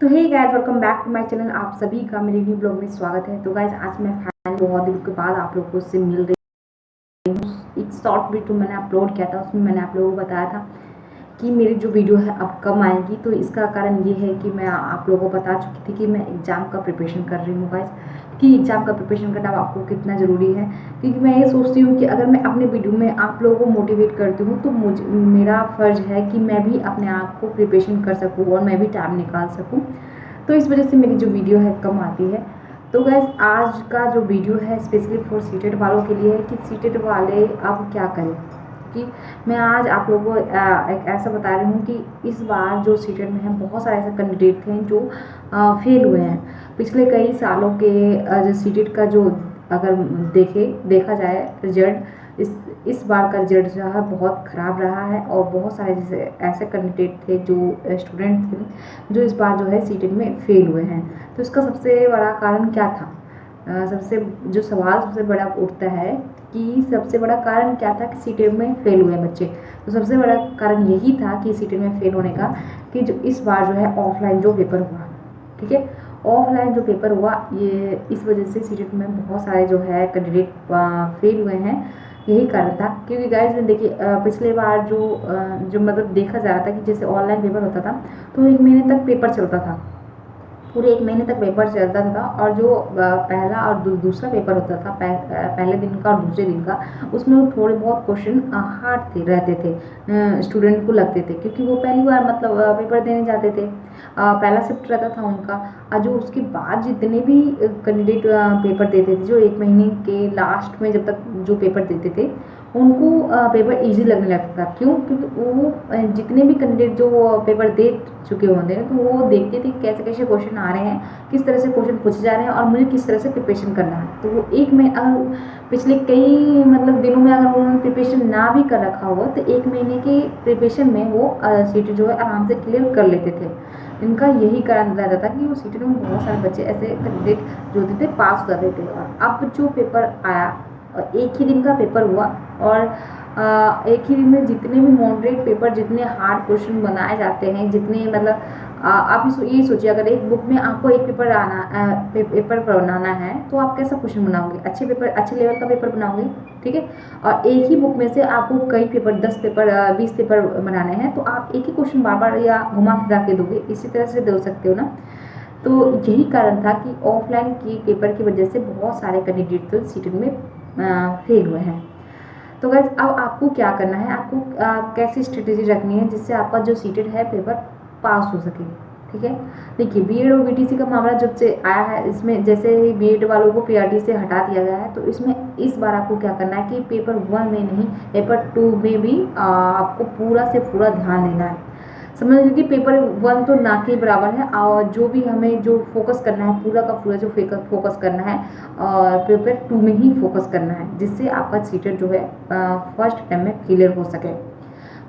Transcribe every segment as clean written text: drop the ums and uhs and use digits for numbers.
तो hey guys, welcome back to my channel. आप सभी का मेरे न्यू ब्लॉग में स्वागत है। तो गाइस, आज मैं फाइनली बहुत दिन के बाद आप लोगों से मिल रही हूँ। एक शॉर्ट वीडियो मैंने अपलोड किया था, उसमें मैंने आप लोगों को बताया था कि मेरी जो वीडियो है अब कम आएगी। तो इसका कारण ये है कि मैं आप लोगों को बता चुकी थी कि मैं एग्ज़ाम का प्रिपरेशन कर रही हूँ गाइस, कि एग्ज़ाम का प्रिपरेशन करना आपको कितना ज़रूरी है। क्योंकि मैं ये सोचती हूँ कि अगर मैं अपने वीडियो में आप लोगों को मोटिवेट करती हूँ तो मुझे मेरा फ़र्ज़ है कि मैं भी अपने आप को प्रिपरेशन कर सकूँ और मैं भी टाइम निकाल सकूँ। तो इस वजह से मेरी जो वीडियो है कम आती है। तो गैस, आज का जो वीडियो है स्पेशली फॉर सीटेड वालों के लिए है कि सीटेड वाले अब क्या करें। कि मैं आज आप लोगों को एक ऐसा बता रही हूँ कि इस बार जो सीटेड में है बहुत सारे ऐसे कैंडिडेट थे जो फेल हुए हैं। पिछले कई सालों के जो सीटेड का जो अगर देखा जाए रिजल्ट, इस बार का रिजल्ट जो है बहुत ख़राब रहा है। और बहुत सारे जैसे ऐसे कैंडिडेट थे जो स्टूडेंट थे जो इस बार जो है सीटेट में फेल हुए हैं। तो इसका सबसे बड़ा कारण क्या था? सबसे जो सवाल सबसे बड़ा उठता है कि सबसे बड़ा कारण क्या था कि सीटेट में फेल हुए बच्चे। तो सबसे बड़ा कारण यही था कि सीटेट में फेल होने का कि जो इस बार जो है ऑफलाइन जो पेपर हुआ, ठीक है, ऑफलाइन जो पेपर हुआ, ये इस वजह से सीटेट में बहुत सारे जो है कैंडिडेट फेल हुए हैं। यही कारण था। क्योंकि गाइस देखिए, पिछले बार जो मतलब देखा जा रहा था कि जैसे ऑनलाइन पेपर होता था तो 1 महीने तक पेपर चलता था, पूरे 1 महीने तक पेपर चलता था। और जो पहला और दूसरा पेपर होता था, पहले दिन का और दूसरे दिन का, उसमें थोड़े बहुत क्वेश्चन हार्ड रहते थे, स्टूडेंट को लगते थे, क्योंकि वो पहली बार मतलब पेपर देने जाते थे। पहला शिफ्ट रहता था उनका। और जो उसके बाद जितने भी कैंडिडेट पेपर देते थे, जो 1 महीने के लास्ट में जब तक जो पेपर देते थे, उनको पेपर इजी लगने लगता था। क्यों? क्योंकि वो जितने भी कैंडिडेट जो पेपर दे चुके होते हैं तो वो देखते थे कैसे कैसे क्वेश्चन आ रहे हैं, किस तरह से क्वेश्चन पूछे जा रहे हैं और मुझे किस तरह से प्रिपरेशन करना है। तो वो एक में अगर पिछले कई मतलब दिनों में अगर उन्होंने प्रिपरेशन ना भी कर रखा हो तो 1 महीने के प्रिपरेशन में वो सीट जो है आराम से क्लियर कर लेते थे। इनका यही कारण रहता था कि वो सीटें में बहुत सारे बच्चे ऐसे कैंडिडेट जो होते थे पास कर देते थे। और अब जो पेपर आया और एक ही दिन का पेपर हुआ, और एक ही दिन में जितने भी मॉडरेट पेपर, जितने हार्ड क्वेश्चन बनाए जाते हैं, जितने मतलब आप ये सोचिए, अगर एक बुक में आपको एक पेपर बनाना है तो आप कैसा क्वेश्चन बनाओगे? अच्छे पेपर, अच्छे लेवल का पेपर बनाओगे, ठीक है। और एक ही बुक में से आपको कई पेपर, 10 पेपर, 20 पेपर बनाने हैं, तो आप एक ही क्वेश्चन बार बार या घुमा फिरा के दोगे, इसी तरह से दे सकते हो ना। तो यही कारण था कि ऑफलाइन की पेपर की वजह से बहुत सारे कैंडिडेट तो सीटेट में फेल हुए हैं। तो गाइस, अब आपको क्या करना है, आपको कैसी स्ट्रेटेजी रखनी है जिससे आपका जो सीटेड है पेपर पास हो सके, ठीक है। देखिए, बीएड और बीटीसी का मामला जब से आया है, इसमें जैसे ही बीएड वालों को पीआरटी से हटा दिया गया है, तो इसमें इस बार आपको क्या करना है कि पेपर 1 में नहीं, पेपर 2 में भी आपको पूरा से पूरा ध्यान देना है। समझ लीजिए, पेपर 1 तो ना के बराबर है, और जो भी हमें जो फोकस करना है, पूरा का पूरा जो फोकस करना है, और पेपर 2 में ही फोकस करना है, जिससे आपका सीटेट जो है फर्स्ट अटेम्प्ट में क्लियर हो सके।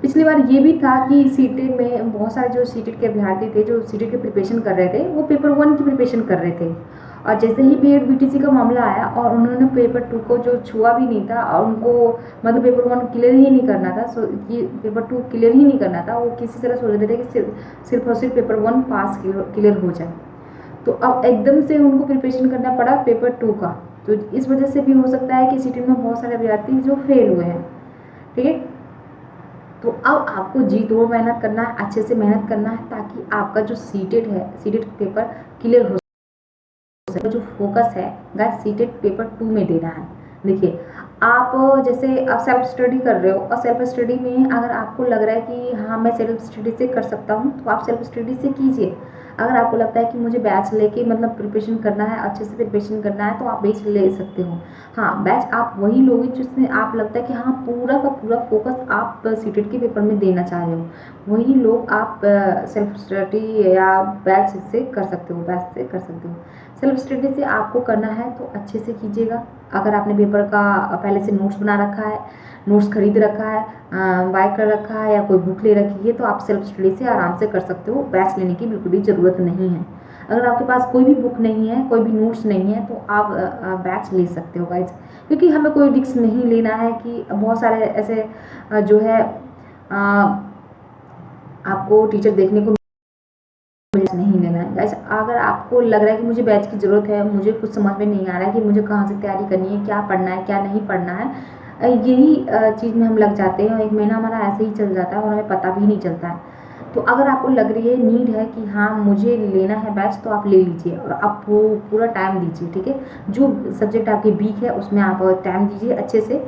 पिछली बार ये भी था कि सीटेट में बहुत सारे जो सीटेट के अभ्यर्थी थे जो सीटेट की प्रिपरेशन कर रहे थे, वो पेपर 1 की प्रिपरेशन कर रहे थे। और जैसे ही बीएड बीटीसी का मामला आया और उन्होंने पेपर 2 को जो छुआ भी नहीं था, और उनको मतलब पेपर 1 क्लियर ही नहीं करना था, सो ये पेपर 2 क्लियर ही नहीं करना था, वो किसी तरह सोच रहे थे कि सिर्फ और सिर्फ पेपर 1 पास क्लियर हो जाए। तो अब एकदम से उनको प्रिपरेशन करना पड़ा पेपर 2 का। तो इस वजह से भी हो सकता है कि सीटेट में बहुत सारे अभ्यर्थी जो फेल हुए हैं, ठीक है। तो अब आपको जी तोड़ मेहनत करना है, अच्छे से मेहनत करना है, ताकि आपका जो सीटेट है, सीटेट पेपर क्लियर हो सके। जो फोकस है गाइस, सीटेट पेपर 2 में देना है। देखिए, आप जैसे आप सेल्फ स्टडी कर रहे हो, और सेल्फ स्टडी में अगर आपको लग रहा है कि हाँ मैं सेल्फ स्टडी से कर सकता हूँ, तो आप सेल्फ स्टडी से कीजिए। अगर आपको लगता है कि मुझे बैच लेके मतलब प्रिपरेशन करना है, अच्छे से प्रिपरेशन करना है, तो आप बैच ले सकते हो। हाँ, बैच आप वही लोगे जिसमें आप लगता है कि हाँ पूरा का पूरा फोकस आप सीटेट के पेपर में देना चाह रहे हो, वही लोग आप सेल्फ स्टडी या बैच से कर सकते हो, बैच से कर सकते हो। सेल्फ स्टडी से आपको करना है तो अच्छे से कीजिएगा। अगर आपने पेपर का पहले से नोट्स बना रखा है, नोट्स खरीद रखा है, बाय कर रखा है, या कोई बुक ले रखी है, तो आप सेल्फ स्टडी से आराम से कर सकते हो, बैच लेने की बिल्कुल भी ज़रूरत नहीं है। अगर आपके पास कोई भी बुक नहीं है, कोई भी नोट्स नहीं है, तो आप बैच ले सकते हो गाइज। क्योंकि हमें कोई रिस्क नहीं लेना है कि बहुत सारे ऐसे जो है आपको टीचर देखने को नहीं लेना है गाइस अगर आपको लग रहा है कि मुझे बैच की ज़रूरत है, मुझे कुछ समझ में नहीं आ रहा है कि मुझे कहाँ से तैयारी करनी है, क्या पढ़ना है क्या नहीं पढ़ना है, यही चीज़ में हम लग जाते हैं और 1 महीना हमारा ऐसे ही चल जाता है और हमें पता भी नहीं चलता है। तो अगर आपको लग रही है, नीड है कि हाँ मुझे लेना है बैच, तो आप ले लीजिए और आप पूरा टाइम दीजिए, ठीक है। जो सब्जेक्ट आपके वीक है उसमें आप टाइम दीजिए अच्छे से,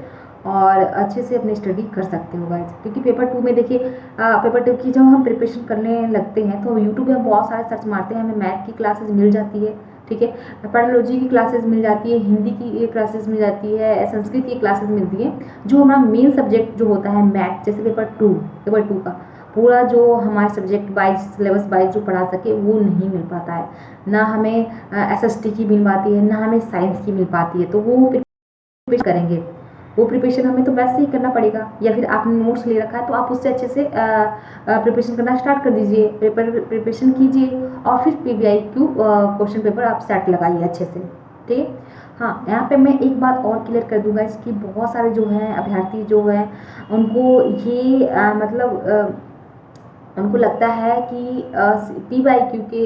और अच्छे से अपनी स्टडी कर सकते हो गाइज। क्योंकि पेपर 2 में देखिए, पेपर 2 की जब हम प्रिपरेशन करने लगते हैं तो यूट्यूब में बहुत सारे सर्च मारते हैं, हमें मैथ की क्लासेस मिल जाती है, ठीक है, पैडोलॉजी की क्लासेस मिल जाती है, हिंदी की क्लासेस मिल जाती है, संस्कृत की क्लासेस मिलती है। जो हमारा मेन सब्जेक्ट जो होता है मैथ, जैसे पेपर टू का पूरा जो हमारे सब्जेक्ट वाइज सिलेबस वाइज जो पढ़ा सके वो नहीं मिल पाता है। ना हमें SST की मिल पाती है, ना हमें साइंस की मिल पाती है। तो वो प्रिपरेशन करेंगे, वो प्रिपरेशन हमें तो वैसे ही करना पड़ेगा, या फिर आपने नोट्स ले रखा है तो आप उससे अच्छे से प्रिपरेशन करना स्टार्ट कर दीजिए, प्रिपरेशन कीजिए और फिर PBIQ क्वेश्चन पेपर आप सेट लगाइए अच्छे से, ठीक है। हाँ, यहाँ पे मैं एक बात और क्लियर कर दूंगा, इसकी बहुत सारे जो हैं अभ्यर्थी जो हैं उनको ये उनको लगता है कि PYQ के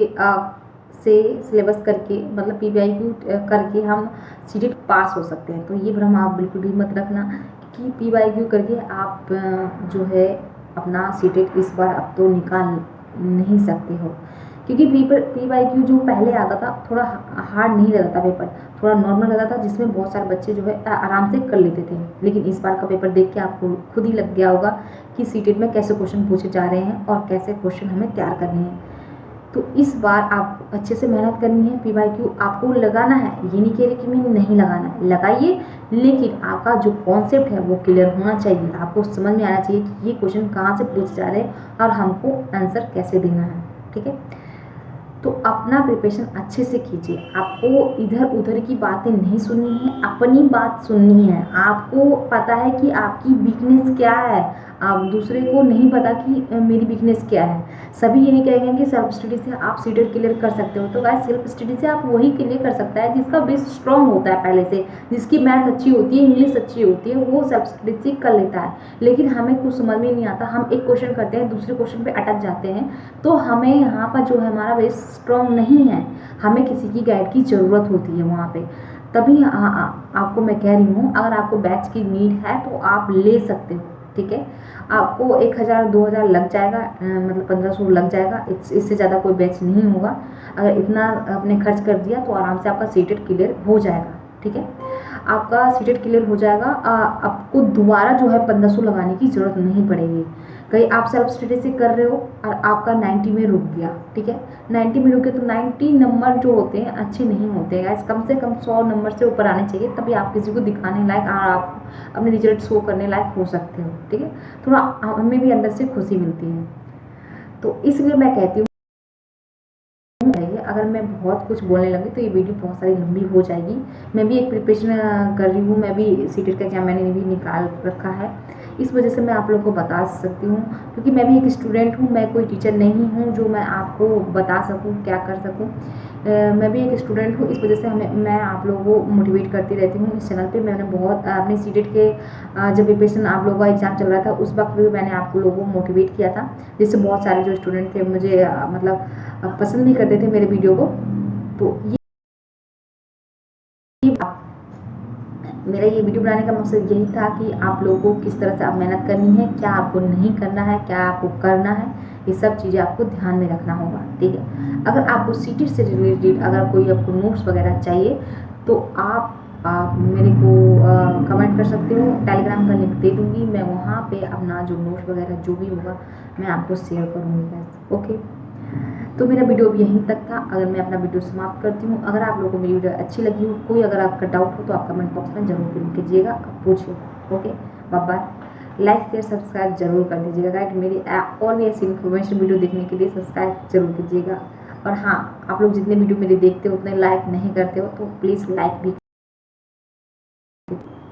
से सिलेबस करके, मतलब PYQ करके हम सीटेट पास हो सकते हैं। तो ये भ्रम आप बिल्कुल भी मत रखना कि PYQ करके आप जो है अपना सीटेट इस बार अब तो निकाल नहीं सकते हो। क्योंकि PYQ जो पहले आता था थोड़ा हार्ड नहीं रहता था, पेपर थोड़ा नॉर्मल रहता था, जिसमें बहुत सारे बच्चे जो है आराम से कर लेते थे। लेकिन इस बार का पेपर देख के आपको खुद ही लग गया होगा कि सीटेट में कैसे क्वेश्चन पूछे जा रहे हैं और कैसे क्वेश्चन हमें तैयार करने हैं। तो इस बार आप अच्छे से मेहनत करनी है। PYQ आपको लगाना है, ये नहीं कह रही कि मैं नहीं लगाना है, लगाइए, लेकिन आपका जो कॉन्सेप्ट है वो क्लियर होना चाहिए। आपको समझ में आना चाहिए कि ये क्वेश्चन कहाँ से पूछे जा रहे हैं और हमको आंसर कैसे देना है, ठीक है। तो अपना प्रिपरेशन अच्छे से कीजिए। आपको इधर उधर की बातें नहीं सुननी है, अपनी बात सुननी है। आपको पता है कि आपकी वीकनेस क्या है, आप दूसरे को नहीं पता कि मेरी वीकनेस क्या है। सभी यही कहेंगे कि सेल्फ स्टडी से आप सीटेट क्लियर कर सकते हो। तो गाइस सेल्फ स्टडी से आप वही क्लियर कर सकता है जिसका बेस स्ट्रांग होता है पहले से, जिसकी मैथ अच्छी होती है, इंग्लिश अच्छी होती है, वो सेल्फ स्टडी से कर लेता है। लेकिन हमें कुछ समझ में नहीं आता, हम एक क्वेश्चन करते हैं दूसरे क्वेश्चन पे अटक जाते हैं। तो हमें यहाँ पर जो है हमारा बेस स्ट्रांग नहीं है, हमें किसी की गाइड की ज़रूरत होती है वहाँ पे। तभी आपको मैं कह रही हूँ, अगर आपको बैच की नीड है तो आप ले सकते हो, ठीक है। आपको 1000-2000 लग जाएगा, मतलब 1500 लग जाएगा, इससे ज़्यादा कोई बैच नहीं होगा। अगर इतना आपने खर्च कर दिया तो आराम से आपका सीटेट क्लियर हो जाएगा, ठीक है। आपका सीटेट क्लियर हो जाएगा, आपको दोबारा जो है 1500 लगाने की ज़रूरत नहीं पड़ेगी। कहीं आप सेल्फ स्टडी से कर रहे हो और आपका 90 में रुक गया, ठीक है, 90 में रुक गया, तो 90 नंबर जो होते हैं अच्छे नहीं होते हैं। कम से कम 100 नंबर से ऊपर आने चाहिए, तभी आप किसी को दिखाने लायक और आप अपने रिजल्ट शो करने लायक हो सकते हो, ठीक है। थोड़ा हमें भी अंदर से खुशी मिलती है। तो इसलिए मैं कहती हूँ, अगर मैं बहुत कुछ बोलने लगी तो ये वीडियो बहुत सारी लंबी हो जाएगी। मैं भी एक प्रिपरेशन कर रही हूँ, मैं भी सीटेट का एग्जाम मैंने भी निकाल रखा है, इस वजह से मैं आप लोगों को बता सकती हूँ। क्योंकि मैं भी एक स्टूडेंट हूँ, मैं कोई टीचर नहीं हूँ जो मैं आपको बता सकूँ क्या कर सकूँ। मैं भी एक स्टूडेंट हूँ, इस वजह से मैं आप लोगों को मोटिवेट करती रहती हूँ। इस चैनल पे मैंने बहुत अपने सीटेट के जब प्रिपरेशन आप लोगों का एग्जाम चल रहा था उस वक्त भी मैंने आप लोगों को मोटिवेट किया था, जिससे बहुत सारे जो स्टूडेंट थे मुझे मतलब पसंद भी करते थे मेरे वीडियो को। तो मेरा ये वीडियो बनाने का मकसद यही था कि आप लोगों को किस तरह से आप मेहनत करनी है, क्या आपको नहीं करना है, क्या आपको करना है, ये सब चीज़ें आपको ध्यान में रखना होगा, ठीक है। अगर आपको सीटेट से रिलेटेड अगर कोई आपको नोट्स वगैरह चाहिए तो आप मेरे को कमेंट कर सकते हो, टेलीग्राम का लिंक दे दूँगी मैं, वहाँ पे अपना जो नोट्स वगैरह जो भी होगा मैं आपको शेयर करूँगी, ओके। तो मेरा वीडियो भी यहीं तक था। अगर मैं अपना वीडियो समाप्त करती हूँ, अगर आप लोगों को मेरी वीडियो अच्छी लगी हो, कोई अगर आपका डाउट हो तो आप कमेंट बॉक्स में जरूर पिन कीजिएगा, पूछिए, okay. Bye. Like share subscribe जरूर कर दीजिएगा गाइड। मेरी और भी ऐसी इन्फॉर्मेशन वीडियो देखने के लिए सब्सक्राइब जरूर कीजिएगा। और हाँ, आप लोग जितने वीडियो मेरे देखते हो उतने लाइक नहीं करते हो तो प्लीज़ लाइक भी